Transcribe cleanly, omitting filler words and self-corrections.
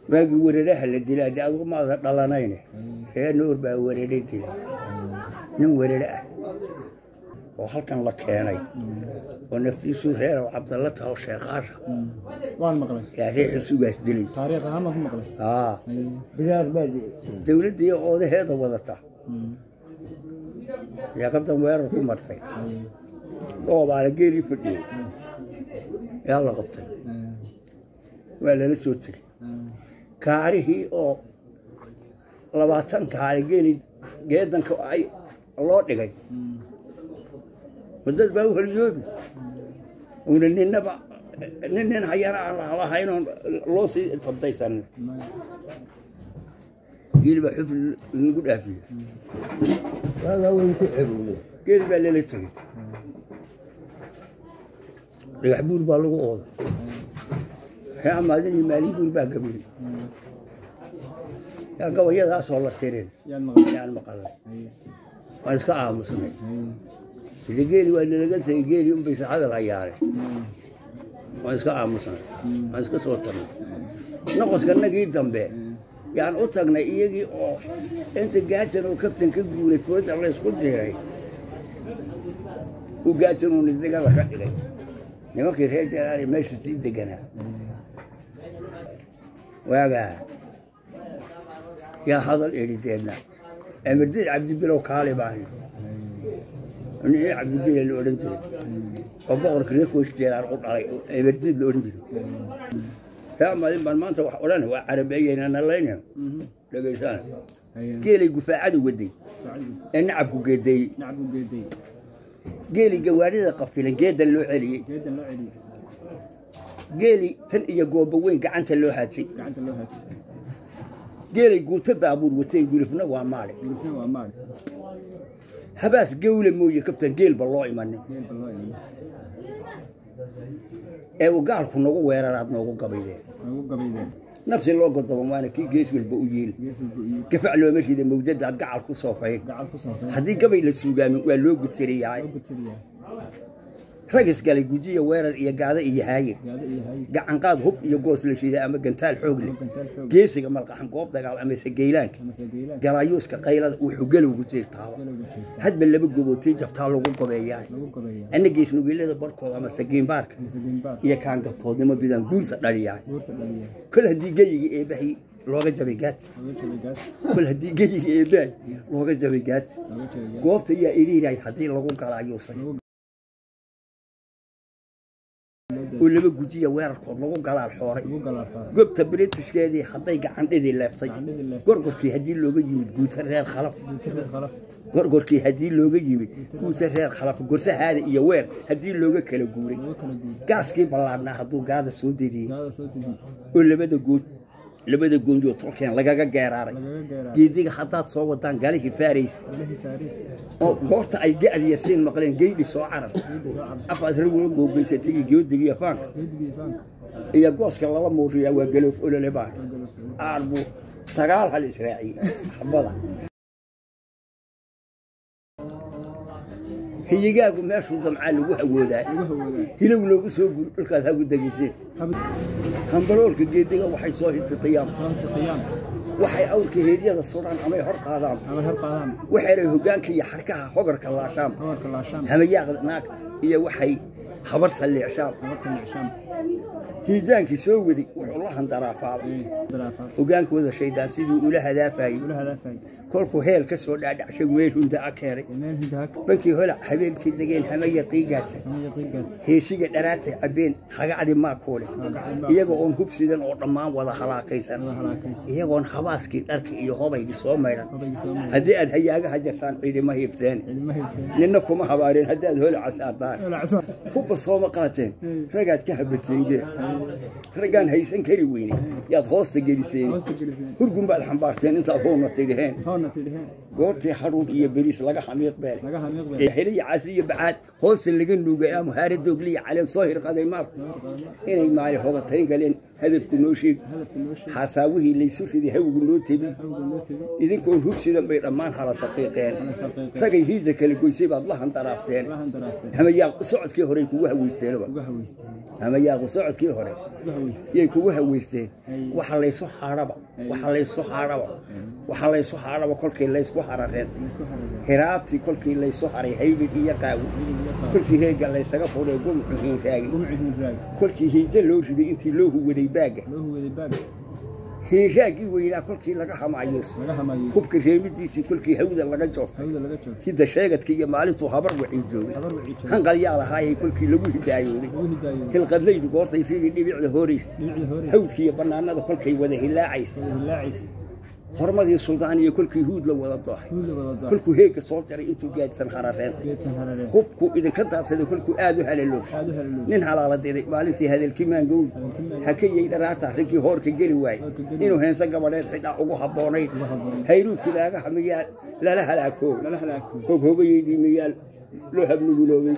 باقي ورده الدلا دي أقول ما ضلناينه هي نور بورده الدلا نور ورده وحلكن لك هناي ونفتي سهير وعبد الله تاو شيخاشه وان مقلي يا ريح سوغاس دلي تاريخ اهم مقلي بلاد بادي دولتي هذا وضعتها يا كابتن وير ku martay oo baa geeri fadhiyay yaa la qabtay waa la soo tagay kaarihi oo 20 kaari geedanka ay loo dhigay wadad baa horjoobi una nin hayana Allah hayno loo sii tabtaysan جيل بحفل نقول أفيه هذا وين كحبوا جيل بالليل تجي يحبون بالغ أوض يا عم هذين المالي يقول بقى قبيل يا قوي هذا صار تيرين يا المقالة وأنت عام مسلم إذا جيل ولا لقيت جيل يوم بيس هذا العيار وأنت عام مسلم وأنت صوتنا نقص كنا جيد ذنبه يعني أصلاً يجي أنت قاعد وكابتن كقولي فوت الله يسكت هاي وقاعد ونزدق على خير نما كده ترى ماشي تدقنا ويا يا هذا الإيدينا أمردين عبد الله كالي باهي أنا عبد الله اللي أورنتي وبقول كده كوش جلار قطعي أمردين اللي أورنتي يا ما أنت وحولنا وعربيين أنا لينا لقيتان قيلي قفاعد ودي نعبو قدي قيلي جواري قفيلا جيدا لو علي قيلي تنقي قوبوين قعنت اللوحاتي قيلي قلت بابور وتي يقول فينا وامالي هباس قولي مويه كابتن قيل بالله يمني وقال كنا ويرارات نوقو قبيلين نفس اللي قلت وانا كي جيس بالبؤيل كيف علو ماشي اذا موجود على قاع الكصوفين هذه قبيل السوقان ولو قلت لي هاي رجس قال جوجيه ويرر iyo gaada iyo haaye gacan qaad hub iyo goos la shiiday ama gantaal xoog leh geesiga malqaxan goob dagaal ama sageylaanka galaayuuska qaylada wuxuu gal ugu jirtaa hadba laba gobootay jabtaa lagu qabeeyay ana geesnu geelada barkooda ama sageyn baarka iyo kaan gabtoodnimo bidan guursa dhaliyay kul hadii geeyiga ee baxay looga jabay gaad kul hadii geeyiga ee baxay looga jabay gaad goobta iyo iriiray hadii lagu galaayuusay ولما جوجية ويركض لقوا قلال حوري قبت بريتش كذي حطي عن إذي لفتي قرقر كي هدي اللوجي متقول سرير خلف قرقر كي هدي اللوجي متقول سرير خلف قرصة هذه يوير هدي اللوجي كلا جوري قاس كي بلعنا حطوا قاعد السودي دي ولا بدو جود لبدا جونجو تركيا لقاقا جيراري جيديك حطات صوتان قاليه فارس أو قرط أي قاعد يسين مقلين جيدي سو عرف أفاز رجول جوجي ستيجي جودي يا فانك يا قوس كلا موريا وقالوا في أولى لبان أربو سقال هالإسرائيلي حبضة هي جاكم ماشوا ضمعان وحودا هلو لو سوق الكذا ودقيسين همبلولك جيديga waxay soo hintay qiyaam waxay awrka heeriyada Suudaan ama hor qaadaan waxay hoggaanka iyo xarkaha hogarka laashaan hamayaaq naagta iyo waxay habarta leexshaan hiidaankii soo wadi wuxuu la handaraafaa hoggaankooda shaydaan sidii ula hadaafay kolku heel ka soo dhaadhacshay meel hunda akeeray bankii hola habeenkii dageen hamaya qiigaas heesiga dharaatay abeen hagacdi ma koole iyagoo on hubsidan oo dhammaan wada halaakaysan iyagoo habaaskii dharka iyo hobaygi soo meeran hadii aad hayaaga hajartaan ciidama hiifteen ninna kuma habaareen hadii aad hola casaataan hubba soo ma qaateen ragaad ka habateen ragaan haysan kari weyne yaad hoosta geliseen hurgun baad xambaarteen intaad hoona tidheen goortii haruun iyo bariis laga xamiiq beel heliya casliya bacaad hoosta laga nuugay ama haare doogliya caleen soo hirqaday maar inay maali hogatayn galeen hadafku noo sheeg xasaawihii laysu riday hawgu noo tebi idinkoon hubsidan bay dhammaan hala saqiiqeen ragay hiida kala goysay baad la handaraafteen hamayaaq socodkii hore kugu haweysteenba hamayaaq socodkii hore yay kugu haweysteen waxa laysu xaaraba waxa laysu xaaraba kolkii laysku xarareen hiraabtii kolkii laysu xaray haybid iyo qaawi kolkii heega laysaga furay gumciin raagi kolkii hiida loo riday intii loo huwaday baaga هيراجي وينا كل كي لقى حمايس كوب كريمي ديسي كل كي هودا لقى جوفت كده شاقت كي معلته خبر وعيجوي هنقال يا هاي كل كي لقوه دايودي كل قد لي قرص يصير يبيع له هوريس هود كي بنانا كل كي وده هلاعيس هرمدي السلطانية كل كي هود لو ولا طاح كل كي هيك صوت يعني أنتوا قاعد سنحرفين خبكو إذا كنت هذا كل كي آدو هاللوش ننها على ديري مالتي هذا الكمان قول حكي يدرى تحركي هور كجري واي إنه هنسا قبلات حدا أقو حبوني هيروف كذا حميات لا لا هلاكو هو يدي ميال لو هبنو قلوبي